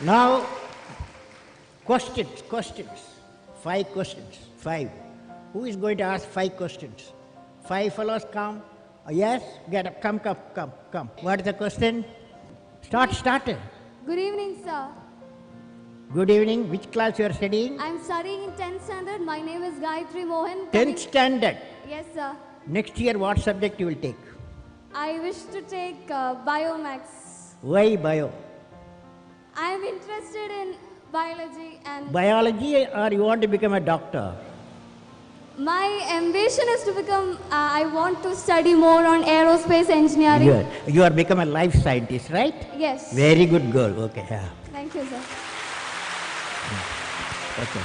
Now, questions. 5 questions. 5. Who is going to ask 5 questions? 5 fellows come. Yes? Get up. Come. What is the question? Start. Good evening, sir. Good evening. Which class you are studying? I'm studying in 10th standard. My name is Gayatri Mohan. 10th standard. Yes, sir. Next year, what subject you will take? I wish to take Biomax. Why bio? I'm interested in biology and Biology, or you want to become a doctor? my ambition is to become, I want to study more on aerospace engineering. You are become a life scientist, right? Yes. Very good girl. Okay. Yeah. Thank you, sir. Okay.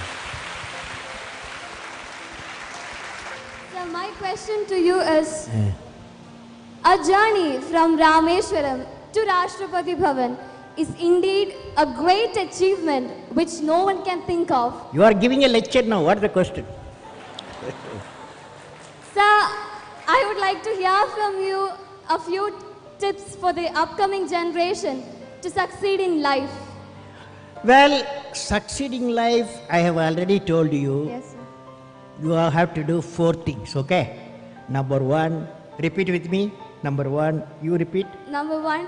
So my question to you is, a journey from Rameshwaram to Rashtrapati Bhavan is indeed a great achievement which no one can think of. You are giving a lecture now. What is the question? Sir, I would like to hear from you a few tips for the upcoming generation to succeed in life. Well, succeeding life, I have already told you. Yes, sir. You have to do 4 things, okay? Number 1, repeat with me. Number 1, you repeat. Number 1,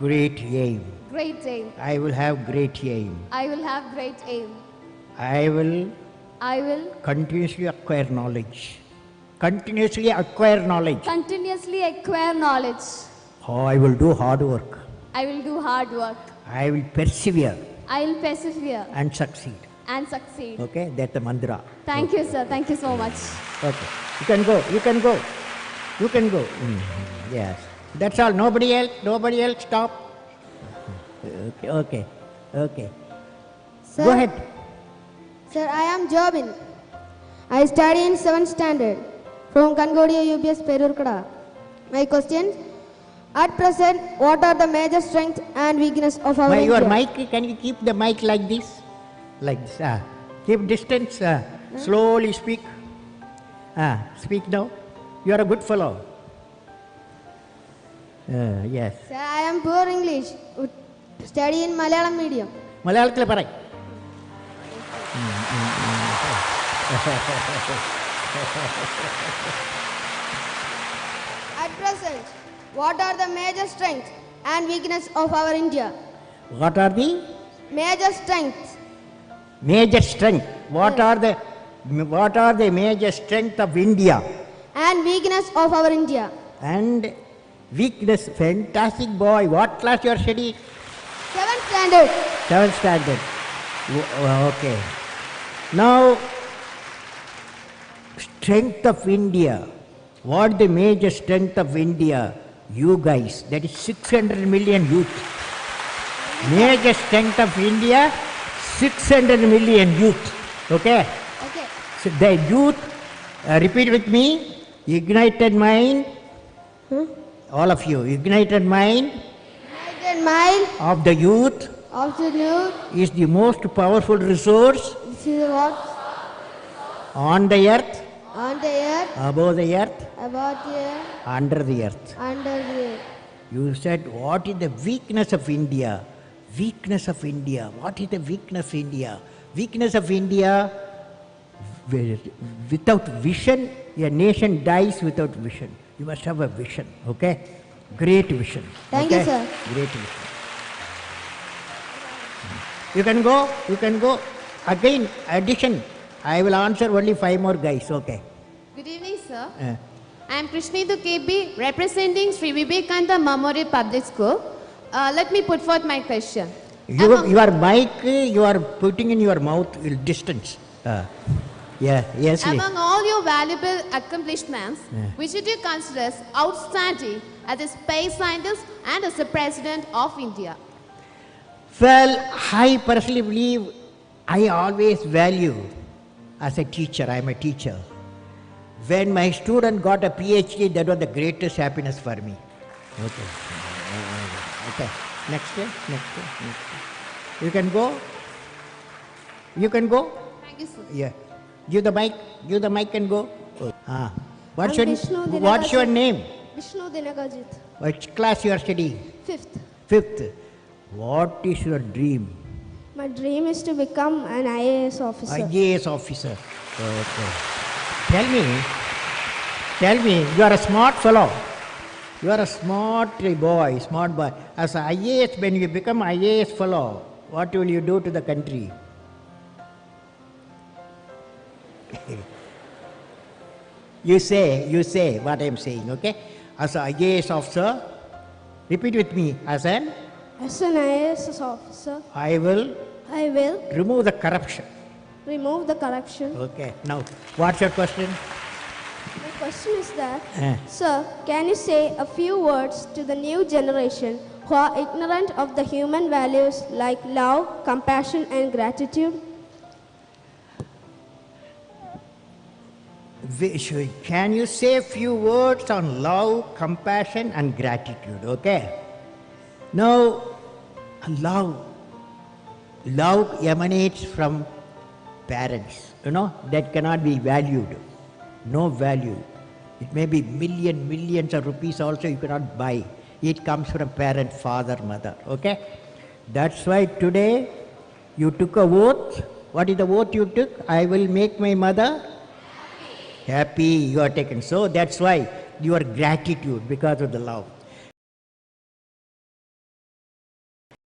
Great aim. great aim. I will have great aim. I will have great aim. I will I will continuously acquire knowledge. Continuously acquire knowledge. continuously acquire knowledge. Oh, I will do hard work. I will do hard work. I will persevere I will persevere and succeed. and succeed. Okay, that's the mantra. Thank you, sir. Thank you so much. Okay, you can go. Yes, that's all. Nobody else. Stop. Okay. Sir, Go ahead. Sir, I am Jobin. I study in 7th standard from Kangodia UPS Perurkada. My question: at present, what are the major strengths and weakness of our Your India? mic, can you keep the mic like this? Keep distance. Slowly speak. Speak now. You are a good fellow. Yes. Sir, I am poor English. Study in Malayalam medium. മലയാളത്തിൽ പറ. At present, what are the major strengths and weakness of our India? What are the Major strengths major strength? What are the major strength of India? and weakness of our India. And weakness. Fantastic boy. What class you are studying? 7th standard. 7th standard. Okay. Now, strength of India. What the major strength of India? You guys. That is 600 million youth. Major strength of India, 600 million youth. Okay? Okay. So the youth, repeat with me. Ignited mind. All of you. Ignited mind United mind of the youth of the new. is the most powerful resource This is what on the earth, on the earth, above the earth, about the earth, under the earth. under the earth. You said, what is the weakness of India? Weakness of India. What is the weakness of India? Weakness of India, without vision, a nation dies without vision. You must have a vision, okay? Great vision. Thank you, okay? sir. Great vision. You can go. Again, addition. I will answer only 5 more guys, okay? Good evening, sir. Uh, I am Krishnita KB, representing Sri Vivekananda Memorial Public School. Let me put forth my question. your mic, you are putting in your mouth distance. Yes. Among all your valuable accomplishments, which do you consider as outstanding as a space scientist and as the President of India? Well, I personally believe I always value as a teacher. I am a teacher. When my student got a PhD, that was the greatest happiness for me. Okay. Next year. You can go. Thank you, sir. Yeah. Give the mic and go. What's I'm Vishnu what's your Dinakajit. name? Vishnu Dinakajit. Which class you are studying? 5th. 5th. What is your dream? My dream is to become an IAS officer. IAS officer. Okay. Tell me, you are a smart fellow. You are a smart boy. As an IAS, when you become IAS fellow, what will you do to the country? You say what I am saying, okay? As an IAS officer, repeat with me. As an IAS officer, I will remove the corruption. remove the corruption. Okay. Now, what's your question? My question is that, Eh. sir, can you say a few words to the new generation who are ignorant of the human values like love, compassion, and gratitude? Can you say a few words on love, compassion, and gratitude? Okay. Now, love emanates from parents. That cannot be valued. No value. It may be millions of rupees also you cannot buy. It comes from parent, father, mother. Okay. That's why today you took a oath. What is the oath you took? I will make my mother happy. You are taken. So that's why your gratitude because of the love.